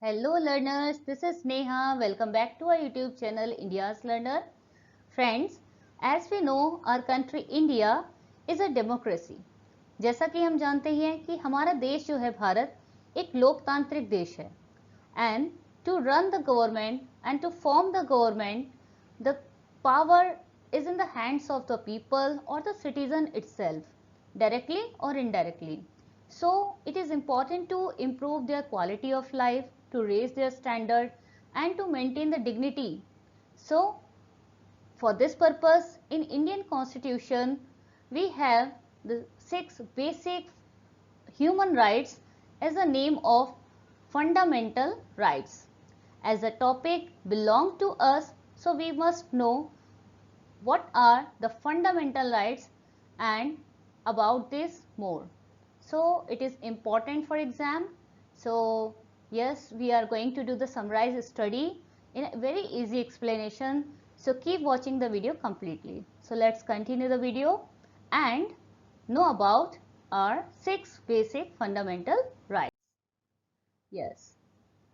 Hello learners, this is Neha. Welcome back to our YouTube channel India's Learner. Friends, as we know our country India is a democracy. जैसा कि हम जानते हैं कि हमारा देश जो है भारत एक लोकतांत्रिक देश है. And to run the government and to form the government, the power is in the hands of the people or the citizen itself, directly or indirectly. So it is important to improve their quality of life, to raise their standard and to maintain the dignity. So for this purpose in Indian Constitution we have the 6 basic human rights as a name of fundamental rights. As the topic belong to us, so we must know what are the fundamental rights and about this more. So it is important for exam. So yes, we are going to do the summarized study in a very easy explanation. So keep watching the video completely. So let's continue the video and know about our 6 basic fundamental rights. Yes,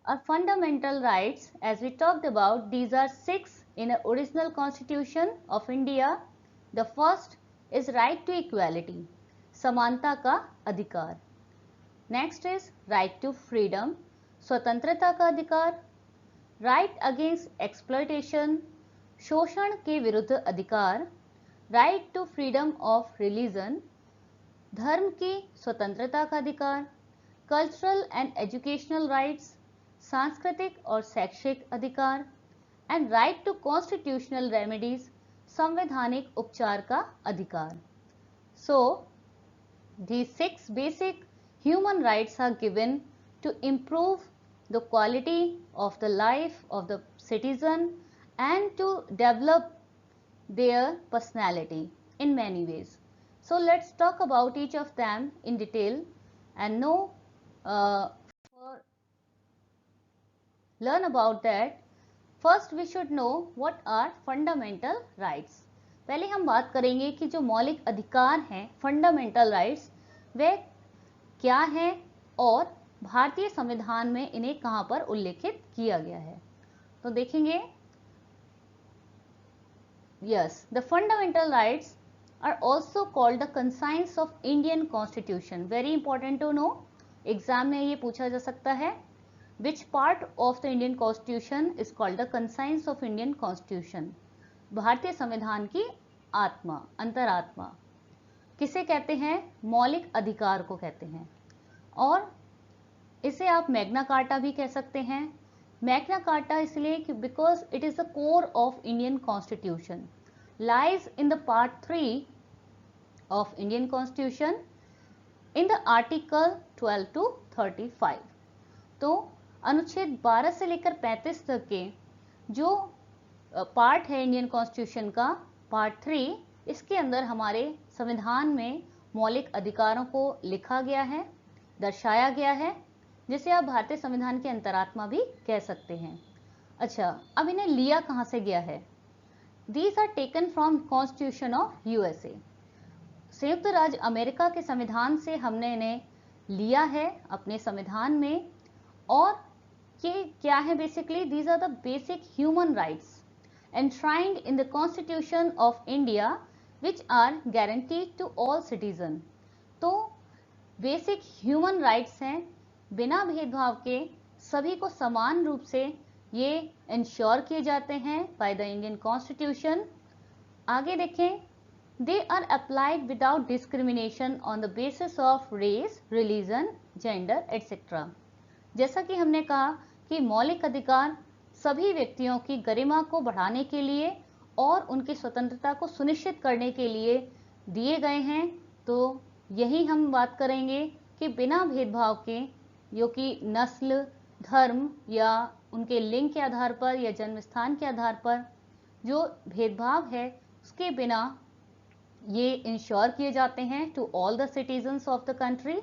our fundamental rights, as we talked about, these are 6 in the original Constitution of India. The first is right to equality, समानता का अधिकार. Next is right to freedom, स्वतंत्रता का अधिकार. Right against exploitation, शोषण के विरुद्ध अधिकार. Right to freedom of religion, धर्म की स्वतंत्रता का अधिकार. Cultural and educational rights, सांस्कृतिक और शैक्षिक अधिकार. And right to constitutional remedies, संवैधानिक उपचार का अधिकार. सो these 6 basic human rights are given to improve the quality of the life of the citizen and to develop their personality in many ways. So let's talk about each of them in detail and know learn about that. First we should know what are fundamental rights. पहले हम बात करेंगे कि जो मौलिक अधिकार हैं fundamental rights वे क्या हैं और भारतीय संविधान में इन्हें कहां पर उल्लेखित किया गया है. तो देखेंगे. Yes, the fundamental rights are also called the conscience of Indian Constitution. Very important to know. Exam में ये पूछा जा सकता है. Which part of the Indian Constitution is called the conscience of Indian Constitution? भारतीय संविधान की आत्मा, अंतरात्मा. किसे कहते हैं? मौलिक अधिकार को कहते हैं. और इसे आप मैग्ना कार्टा भी कह सकते हैं. मैग्ना कार्टा इसलिए कि because it is the core of Indian constitution, lies in the part 3 of Indian constitution in the article 12 to 35. तो अनुच्छेद 12 से लेकर 35 तक के जो पार्ट है इंडियन कॉन्स्टिट्यूशन का, पार्ट 3, इसके अंदर हमारे संविधान में मौलिक अधिकारों को लिखा गया है, दर्शाया गया है, जिसे आप भारतीय संविधान की अंतरात्मा भी कह सकते हैं. अच्छा, अब इन्हें लिया कहां से गया है? These are taken from constitution of USA. संयुक्त राज्य अमेरिका के संविधान से हमने इन्हें लिया है अपने संविधान में. और ये क्या है? Basically these are the basic human rights enshrined in the Constitution of India which are guaranteed to all citizen. तो बेसिक ह्यूमन राइट्स हैं, बिना भेदभाव के सभी को समान रूप से ये इंश्योर किए जाते हैं बाय द इंडियन कॉन्स्टिट्यूशन. आगे देखें. They are applied without discrimination on the basis of race, religion, gender etcetera. जैसा कि हमने कहा कि मौलिक अधिकार सभी व्यक्तियों की गरिमा को बढ़ाने के लिए और उनकी स्वतंत्रता को सुनिश्चित करने के लिए दिए गए हैं. तो यही हम बात करेंगे कि बिना भेदभाव के, जो कि नस्ल, धर्म या उनके लिंग के आधार पर या जन्म स्थान के आधार पर जो भेदभाव है, उसके बिना ये इंश्योर किए जाते हैं to all the citizens of the country.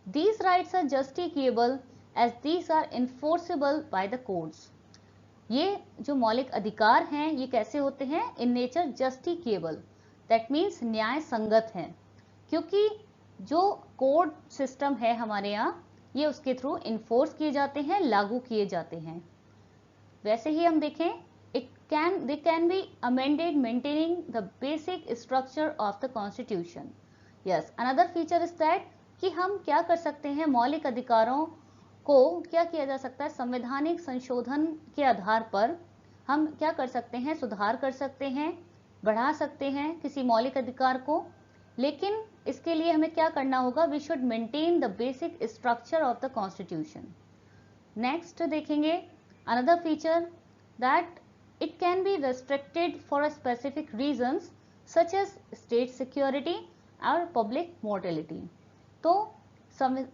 These rights are justiciable as these are enforceable by the courts. ये जो मौलिक अधिकार हैं ये कैसे होते हैं? इन नेचर जस्टिकेबल, दैट मीन्स न्याय संगत हैं, क्योंकि जो कोर्ट सिस्टम है हमारे यहाँ ये उसके थ्रू इन्फोर्स किए जाते हैं, लागू किए जाते हैं। वैसे ही हम देखें, they can be amended maintaining the basic structure of the constitution. Yes, another feature is that कि हम क्या कर सकते हैं, मौलिक अधिकारों को क्या किया जा सकता है, संवैधानिक संशोधन के आधार पर हम क्या कर सकते हैं, सुधार कर सकते हैं, बढ़ा सकते हैं किसी मौलिक अधिकार को। लेकिन इसके लिए हमें क्या करना होगा, we should maintain the basic structure of the constitution. Next देखेंगे, another feature that it can be restricted for a specific reasons such as state security और public morality। तो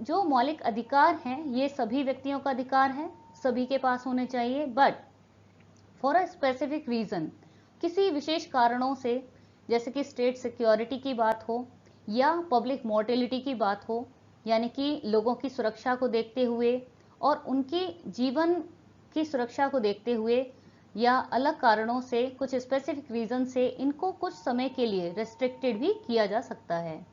जो मौलिक अधिकार हैं ये सभी व्यक्तियों का अधिकार है, सभी के पास होने चाहिए, but for a specific reason, किसी विशेष कारणों से, जैसे कि स्टेट सिक्योरिटी की बात हो या पब्लिक मोर्टेलिटी की बात हो, यानी कि लोगों की सुरक्षा को देखते हुए और उनकी जीवन की सुरक्षा को देखते हुए या अलग कारणों से, कुछ स्पेसिफिक रीजन से इनको कुछ समय के लिए रेस्ट्रिक्टेड भी किया जा सकता है।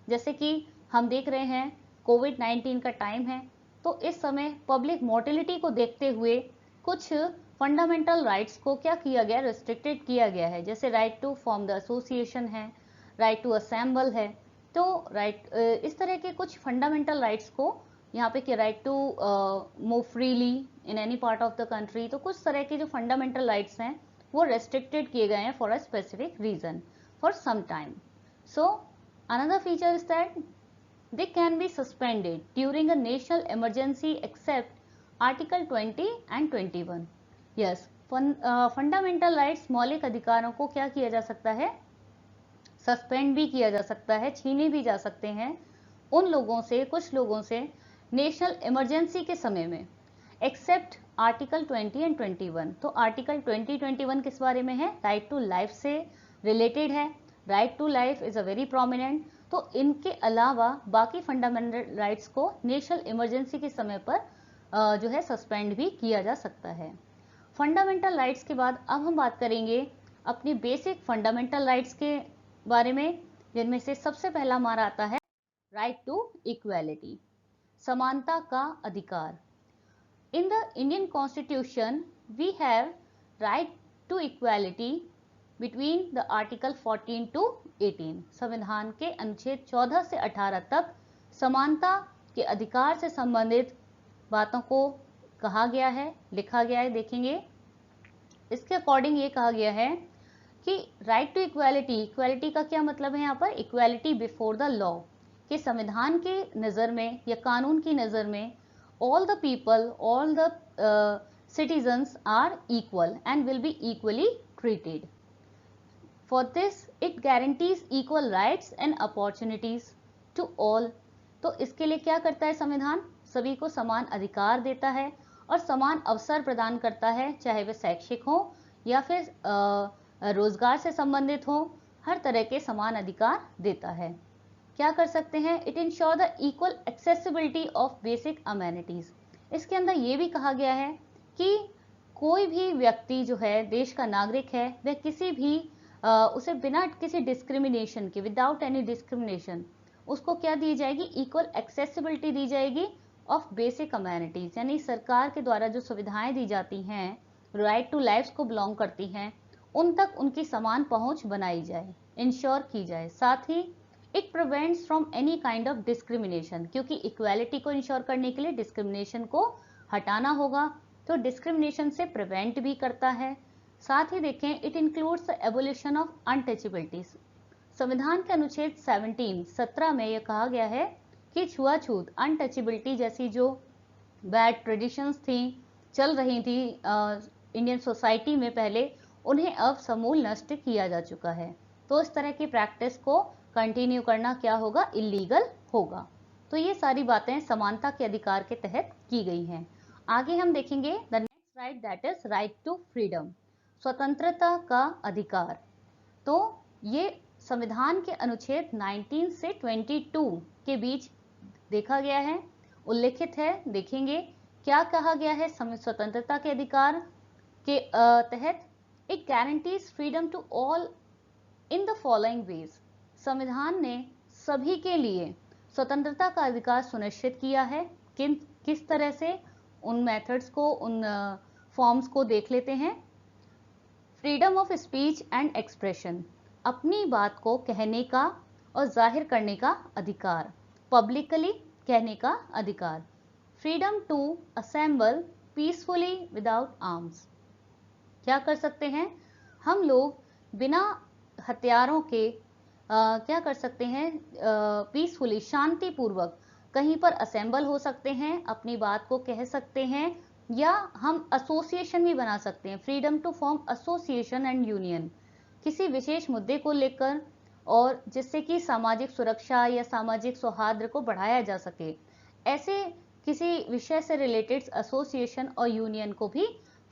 जैसे कि हम देख रहे हैं कोविड-19 का टाइम है, तो इस समय पब्लिक मोर्टेलिटी को देखते हुए कुछ फंडामेंटल राइट्स को क्या किया गया, रेस्ट्रिक्टेड किया गया है। जैसे right to form the association है, राइट टू असेंबल है, तो इस तरह के कुछ फंडामेंटल राइट्स को यहाँ पे कि right to move freely in any part of the country, तो कुछ तरह के जो फंडामेंटल राइट्स हैं वो रेस्ट्रिक्टेड किए गए हैं for a specific reason for some time. So another feature is that they can be suspended during a national emergency except article 20 and 21। Yes, fundamental rights, मौलिक अधिकारों को क्या किया जा सकता है, सस्पेंड भी किया जा सकता है, छीने भी जा सकते हैं उन लोगों से, कुछ लोगों से नेशनल इमरजेंसी के समय में, एक्सेप्ट आर्टिकल 20 एंड 21। तो आर्टिकल 20-21 किस बारे में है, राइट टू लाइफ से रिलेटेड है। Right to life is a very prominent. तो इनके अलावा बाकी फंडामेंटल राइट्स को नेशनल इमरजेंसी के समय पर जो है सस्पेंड भी किया जा सकता है। फंडामेंटल राइट्स के बाद अब हम बात करेंगे अपनी बेसिक फंडामेंटल राइट्स के बारे में, जिनमें से सबसे पहला हमारा आता है राइट टू इक्वालिटी, समानता का अधिकार। In the Indian constitution we have right to equality between the article 14 to 18। संविधान के अनुच्छेद 14 से 18 तक समानता के अधिकार से संबंधित बातों को कहा गया है, लिखा गया है। देखेंगे इसके अकॉर्डिंग ये कहा गया है कि राइट टू इक्वालिटी, इक्वालिटी का क्या मतलब है यहाँ पर, इक्वालिटी बिफोर द लॉ, कि संविधान के नज़र में या कानून की नज़र में all the people, all the citizens are equal and will be equally treated. For this, it guarantees equal rights and opportunities to all। तो इसके लिए क्या करता है संविधान, सभी को समान अधिकार देता है और समान अवसर प्रदान करता है, चाहे वे शैक्षिक हो या फिर रोजगार से संबंधित हो, हर तरह के समान अधिकार देता है। क्या कर सकते हैं, it ensure the equal accessibility of basic amenities. इसके अंदर ये भी कहा गया है कि कोई भी व्यक्ति जो है, देश का नागरिक है, वह किसी भी उसे बिना किसी डिस्क्रिमिनेशन के, विदाउट एनी डिस्क्रिमिनेशन, उसको क्या दी जाएगी, इक्वल एक्सेसिबिलिटी दी जाएगी ऑफ बेसिक अमेनिटीज। यानी सरकार के द्वारा जो सुविधाएं दी जाती हैं, राइट टू लाइफ को बिलोंग करती हैं, उन तक उनकी समान पहुंच बनाई जाए, इंश्योर की जाए। साथ ही it prevents from any kind of discrimination, क्योंकि इक्वालिटी को इंश्योर करने के लिए डिस्क्रिमिनेशन को हटाना होगा, तो डिस्क्रिमिनेशन से प्रिवेंट भी करता है। साथ ही देखें, it includes the abolition of untouchability. संविधान के अनुच्छेद 17 में यह कहा गया है कि छुआछूत, अनटचेबिलिटी जैसी जो बैड ट्रेडिशंस थी, चल रही थी इंडियन सोसाइटी में पहले, उन्हें अब समूल नष्ट किया जा चुका है। तो इस तरह की प्रैक्टिस को कंटिन्यू करना क्या होगा, इलीगल होगा। तो ये सारी बातें समानता के अधिकार के तहत की गई हैं। आगे हम देखेंगे the next right, that is right to freedom, स्वतंत्रता का अधिकार। तो ये संविधान के अनुच्छेद 19 से 22 के बीच देखा गया है, उल्लेखित है। देखेंगे क्या कहा गया है स्वतंत्रता के अधिकार के तहत, it guarantees freedom to all in the following ways. संविधान ने सभी के लिए स्वतंत्रता का अधिकार सुनिश्चित किया है। किस तरह से उन मेथड्स को, उन फॉर्म्स को देख लेते हैं। Freedom of speech and expression, अपनी बात को कहने का और जाहिर करने का अधिकार, पब्लिकली कहने का अधिकार। Freedom to assemble peacefully without arms, क्या कर सकते हैं हम लोग बिना हथियारों के क्या कर सकते हैं, पीसफुली, शांतिपूर्वक कहीं पर असेंबल हो सकते हैं, अपनी बात को कह सकते हैं, या हम एसोसिएशन भी बना सकते हैं। Freedom to form association and union, किसी विशेष मुद्दे को लेकर और जिससे कि सामाजिक सुरक्षा या सामाजिक सौहार्द को बढ़ाया जा सके, ऐसे किसी विषय से रिलेटेड एसोसिएशन और यूनियन को भी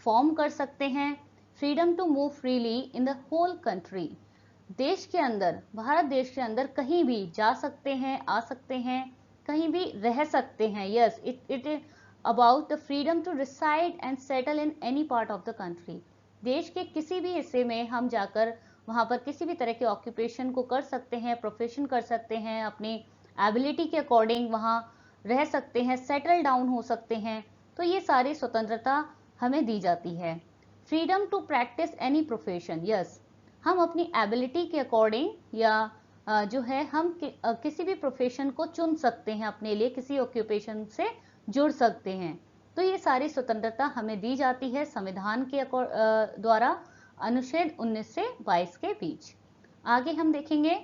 फॉर्म कर सकते हैं। Freedom to move freely in the whole country, देश के अंदर, भारत देश के अंदर कहीं भी जा सकते हैं, आ सकते हैं, कहीं भी रह सकते हैं। Yes, it is about the freedom to reside and settle in any part of the country, देश के किसी भी हिस्से में हम जाकर वहां पर किसी भी तरह के ऑक्यूपेशन को कर सकते हैं, प्रोफेशन कर सकते हैं, अपनी एबिलिटी के अकॉर्डिंग वहां रह सकते हैं, सेटल डाउन हो सकते हैं। तो ये सारी स्वतंत्रता हमें दी जाती है। Freedom to practise any profession, yes, हम अपनी एबिलिटी के अकॉर्डिंग या जो है हम किसी भी प्रोफेशन को चुन सकते हैं, अपने लिए किसी ऑक्यूपेशन से जुड़ सकते हैं। तो ये सारी स्वतंत्रता हमें दी जाती है संविधान के द्वारा, अनुच्छेद 19 से 22 के बीच। आगे हम देखेंगे,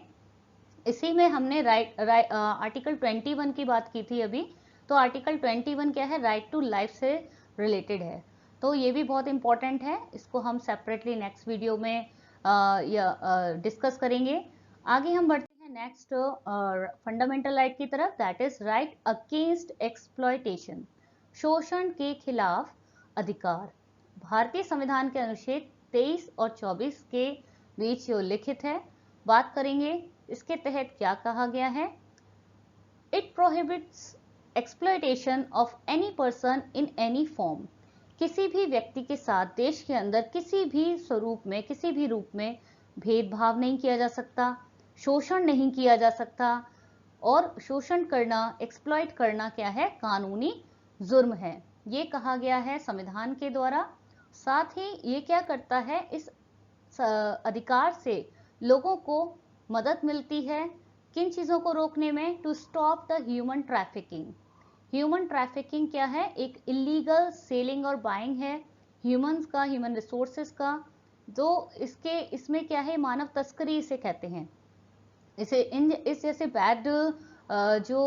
इसी में हमने आर्टिकल 21 की बात की थी अभी। तो आर्टिकल 21 क्या है, राइट टू लाइफ से रिलेटेड है। तो ये भी बहुत इंपॉर्टेंट है, इसको हम सेपरेटली नेक्स्ट वीडियो में डिस्कस करेंगे। आगे हम बढ़ते हैं नेक्स्ट फंडामेंटल राइट की तरफ, that is right against exploitation, शोषण के खिलाफ अधिकार। भारतीय संविधान के अनुच्छेद 23 और 24 के बीच ये उल्लिखित है। बात करेंगे इसके तहत क्या कहा गया है। It prohibits exploitation of any person in any form, किसी भी व्यक्ति के साथ देश के अंदर किसी भी स्वरूप में, किसी भी रूप में भेदभाव नहीं किया जा सकता, शोषण नहीं किया जा सकता, और शोषण करना, एक्सप्लॉइट करना क्या है, कानूनी जुर्म है, ये कहा गया है संविधान के द्वारा। साथ ही ये क्या करता है, इस अधिकार से लोगों को मदद मिलती है किन चीजों को रोकने में, to stop the human trafficking. Human trafficking क्या है, एक इलीगल सेलिंग और बाइंग है ह्यूमंस का, ह्यूमन रिसोर्सेज का। जो इसमें क्या है, मानव तस्करी इसे कहते हैं। इस जैसे बैड जो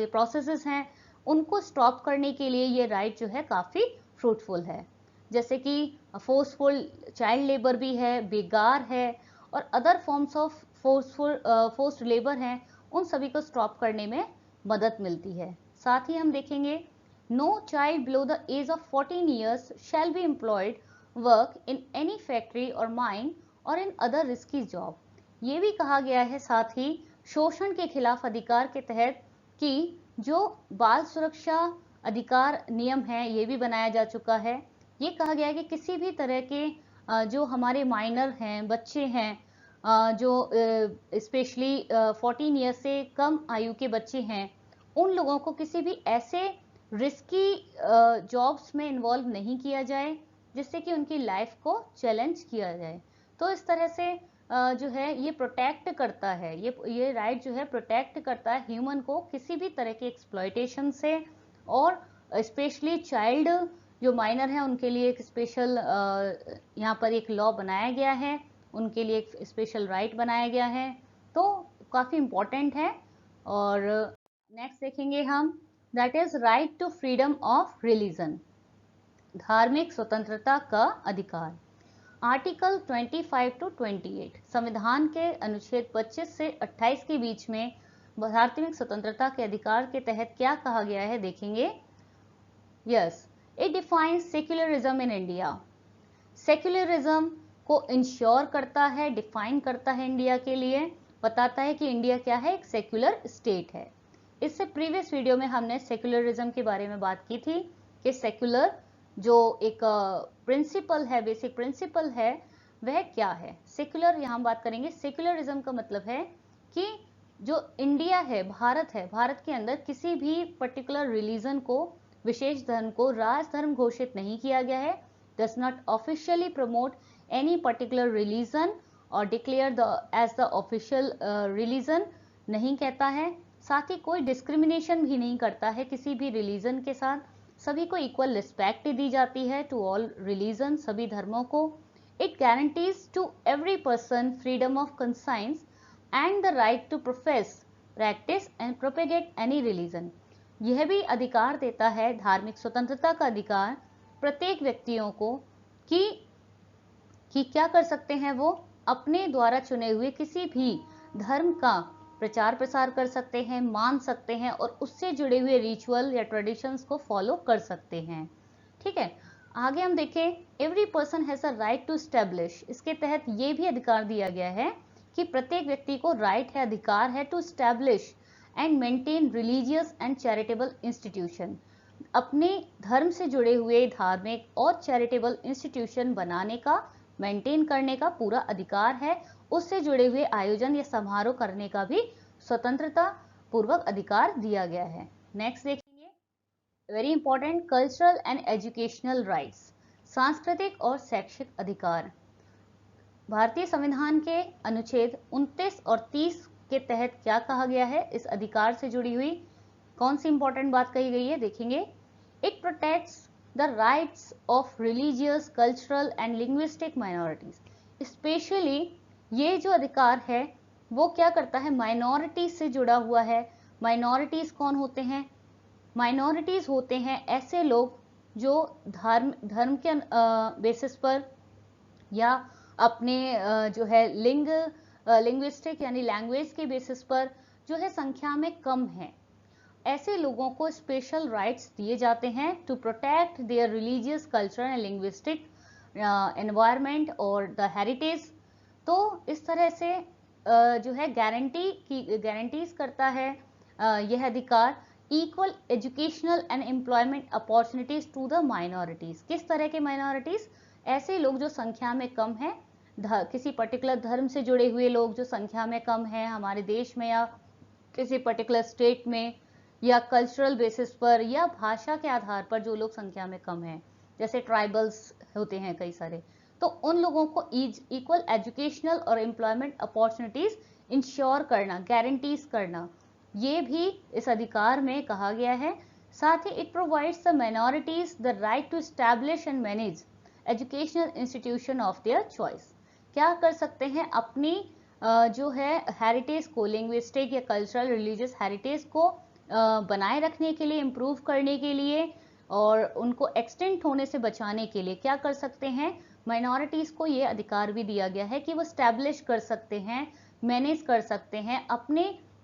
प्रोसेसेस हैं उनको स्टॉप करने के लिए ये राइट जो है काफी फ्रूटफुल है। जैसे कि फोर्सफुल चाइल्ड लेबर भी है, बेगार है, और other forms of forced labour हैं, उन सभी को स्टॉप करने में मदद मिलती है। साथ ही हम देखेंगे, no child below the age of 14 years shall be employed work in any factory और माइन और इन अदर रिस्की जॉब। ये भी कहा गया है साथ ही शोषण के खिलाफ अधिकार के तहत कि जो बाल सुरक्षा अधिकार नियम है ये भी बनाया जा चुका है। ये कहा गया है कि किसी भी तरह के जो हमारे माइनर हैं, बच्चे हैं, जो स्पेशली 14 ईयर से कम आयु के बच्चे हैं, उन लोगों को किसी भी ऐसे रिस्की जॉब्स में इन्वॉल्व नहीं किया जाए जिससे कि उनकी लाइफ को चैलेंज किया जाए। तो इस तरह से जो है ये प्रोटेक्ट करता है, ये राइट जो है प्रोटेक्ट करता है ह्यूमन को किसी भी तरह के एक्सप्लॉयटेशन से। और स्पेशली चाइल्ड जो माइनर है उनके लिए एक स्पेशल यहाँ पर एक लॉ बनाया गया है, उनके लिए एक स्पेशल राइट बनाया गया है। तो काफी इंपॉर्टेंट है। और नेक्स्ट देखेंगे हम, that is right to freedom of religion, धार्मिक स्वतंत्रता का अधिकार। आर्टिकल 25 टू 28 संविधान के अनुच्छेद 25 से 28 के बीच में धार्मिक स्वतंत्रता के अधिकार के तहत क्या कहा गया है देखेंगे। Yes, it defines secularism in India, secularism को इंश्योर करता है, डिफाइन करता है इंडिया के लिए, बताता है कि इंडिया क्या है, एक सेक्युलर स्टेट है। इससे प्रीवियस वीडियो में हमने सेक्युलरिज्म के बारे में बात की थी कि सेक्युलर जो एक प्रिंसिपल है, बेसिक प्रिंसिपल है, वह क्या है। सेक्युलर यहाँ बात करेंगे, सेक्युलरिज्म का मतलब है कि जो इंडिया है, भारत के अंदर किसी भी पर्टिकुलर रिलीजन को, विशेष धर्म को राज धर्म घोषित नहीं किया गया है। Does not officially promote any particular religion और declare as the official religion, नहीं कहता है। साथ ही कोई डिस्क्रिमिनेशन भी नहीं करता है किसी भी रिलीजन के साथ। सभी को इक्वल रिस्पेक्ट दी जाती है, टू ऑल रिलीजन, सभी धर्मों को। It guarantees to every person freedom of conscience and the right to profess, practise and propagate any religion. यह भी अधिकार देता है, धार्मिक स्वतंत्रता का अधिकार प्रत्येक व्यक्तियों को कि क्या कर सकते हैं, वो अपने द्वारा चुने हुए किसी भी धर्म का प्रचार प्रसार कर सकते हैं, मान सकते हैं और उससे जुड़े हुए रिचुअल या ट्रेडिशंस को फॉलो कर सकते हैं। ठीक है, आगे हम देखें, every person has a right to establish. इसके तहत ये भी अधिकार दिया गया है कि प्रत्येक व्यक्ति को राइट है, अधिकार है to establish and maintain religious and charitable institution. अपने धर्म से जुड़े हुए धार्मिक और चैरिटेबल इंस्टीट्यूशन बनाने का, मेंटेन करने का पूरा अधिकार है। उससे जुड़े हुए आयोजन या समारोह करने का भी स्वतंत्रता पूर्वक अधिकार दिया गया है। नेक्स्ट देखेंगे, very important, cultural and educational rights, सांस्कृतिक और शैक्षिक अधिकार। भारतीय संविधान के अनुच्छेद 29 और 30 के तहत क्या कहा गया है, इस अधिकार से जुड़ी हुई कौन सी इंपॉर्टेंट बात कही गई है, देखेंगे। It protects the rights of religious, cultural and linguistic minorities. Specially ये जो अधिकार है वो क्या करता है, माइनॉरिटीज से जुड़ा हुआ है। माइनॉरिटीज कौन होते हैं, माइनॉरिटीज होते हैं ऐसे लोग जो धर्म के बेसिस पर या अपने जो है लिंग्विस्टिक यानी लैंग्वेज के बेसिस पर जो है संख्या में कम है। ऐसे लोगों को स्पेशल राइट्स दिए जाते हैं to protect their religious, cultural and linguistic environment और द हेरिटेज। तो इस तरह से जो है गारंटीज करता है यह अधिकार equal educational and employment opportunities to the minorities. किस तरह के माइनॉरिटीज, ऐसे लोग जो संख्या में कम है, किसी पर्टिकुलर धर्म से जुड़े हुए लोग जो संख्या में कम है हमारे देश में या किसी पर्टिकुलर स्टेट में, या कल्चरल बेसिस पर या भाषा के आधार पर जो लोग संख्या में कम हैं, जैसे ट्राइबल्स होते हैं कई सारे, तो उन लोगों को इक्वल एजुकेशनल और एम्प्लॉयमेंट अपॉर्चुनिटीज इंश्योर करना, गारंटीज करना, ये भी इस अधिकार में कहा गया है। साथ ही it provides the minorities the right to establish and manage educational institution of their choice. क्या कर सकते हैं, अपनी जो है हेरिटेज को, लिंग्विस्टिक या कल्चरल रिलीजियस हेरिटेज को बनाए रखने के लिए, इम्प्रूव करने के लिए और उनको एक्सटेंट होने से बचाने के लिए क्या कर सकते हैं, माइनॉरिटीज को ये अधिकार भी दिया गया है कि वो स्टैब्लिश कर सकते हैं, मैनेज कर सकते हैं अपने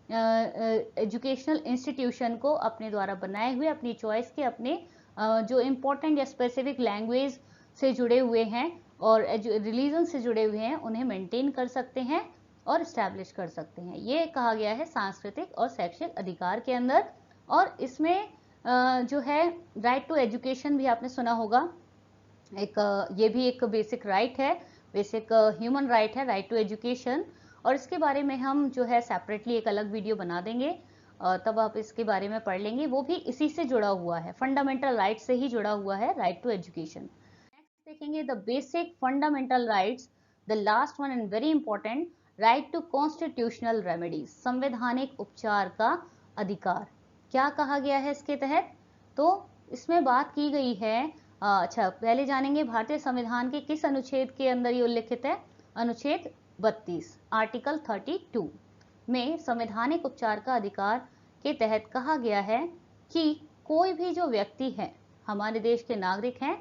एजुकेशनल इंस्टीट्यूशन को, अपने द्वारा बनाए हुए, अपनी चॉइस के, अपने जो इम्पोर्टेंट या स्पेसिफिक लैंग्वेज से जुड़े हुए हैं और रिलीजन से जुड़े हुए हैं, उन्हें मेंटेन कर सकते हैं और स्टैब्लिश कर सकते हैं। ये कहा गया है सांस्कृतिक और शैक्षिक अधिकार के अंदर। और इसमें जो है राइट टू एजुकेशन भी आपने सुना होगा, ये भी एक बेसिक राइट है, बेसिक ह्यूमन राइट है, राइट टू एजुकेशन। और इसके बारे में हम जो है सेपरेटली एक अलग वीडियो बना देंगे, तब आप इसके बारे में पढ़ लेंगे। वो भी इसी से जुड़ा हुआ है, फंडामेंटल राइट से ही जुड़ा हुआ है, राइट टू एजुकेशन। नेक्स्ट देखेंगे the basic fundamental rights, the last one and very important, right to constitutional remedies, संवैधानिक उपचार का अधिकार। क्या कहा गया है इसके तहत, तो इसमें बात की गई है, अच्छा पहले जानेंगे भारतीय संविधान के किस अनुच्छेद के अंदर ये उल्लिखित है। अनुच्छेद 32 आर्टिकल 32 में संवैधानिक उपचार का अधिकार के तहत कहा गया है कि कोई भी जो व्यक्ति है, हमारे देश के नागरिक हैं,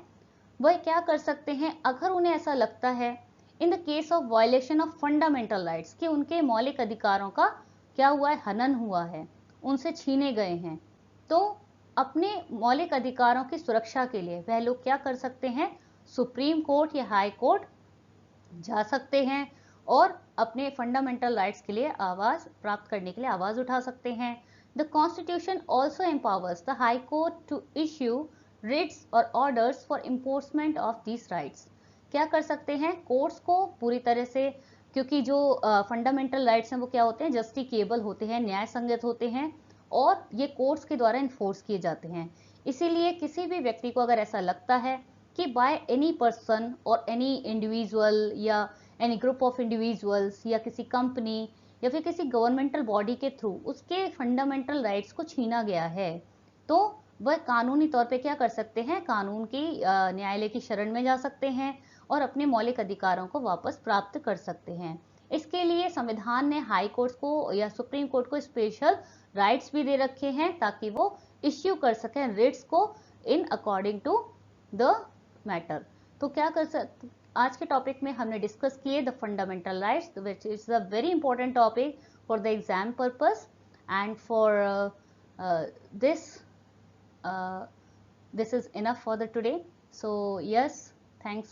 वह क्या कर सकते हैं, अगर उन्हें ऐसा लगता है in the case of violation of fundamental rights कि उनके मौलिक अधिकारों का क्या हुआ है, हनन हुआ है, उनसे छीने गए हैं, तो अपने मौलिक अधिकारों की सुरक्षा के लिए वह लोग क्या कर सकते हैं, सुप्रीम कोर्ट या हाई कोर्ट जा सकते हैं और अपने फंडामेंटल राइट्स के लिए आवाज प्राप्त करने के लिए आवाज उठा सकते हैं। The constitution also empowers the high court to issue writs और orders for enforcement of these rights. क्या कर सकते हैं, कोर्ट्स को पूरी तरह से क्योंकि जो फंडामेंटल राइट्स हैं वो क्या होते हैं, जस्टिकेबल होते हैं, न्याय संगत होते हैं और ये कोर्ट्स के द्वारा इन्फोर्स किए जाते हैं। इसीलिए किसी भी व्यक्ति को अगर ऐसा लगता है कि बाय एनी पर्सन और एनी इंडिविजुअल या एनी ग्रुप ऑफ इंडिविजुअल्स या किसी कंपनी या फिर किसी गवर्नमेंटल बॉडी के थ्रू उसके फंडामेंटल राइट्स को छीना गया है, तो वह कानूनी तौर पे क्या कर सकते हैं, कानून की न्यायालय की शरण में जा सकते हैं और अपने मौलिक अधिकारों को वापस प्राप्त कर सकते हैं। इसके लिए संविधान ने हाई कोर्ट को या सुप्रीम कोर्ट को स्पेशल राइट्स भी दे रखे हैं ताकि वो इश्यू कर सकें रिट्स को in according to the matter. तो क्या कर सकते, आज के टॉपिक में हमने डिस्कस किए the fundamental rights which is a very important topic for the exam purpose and for this is enough for the today. So yes, thanks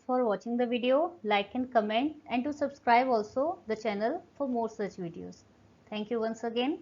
for watching the video. Like and comment and to subscribe also the channel for more such videos. Thank you once again.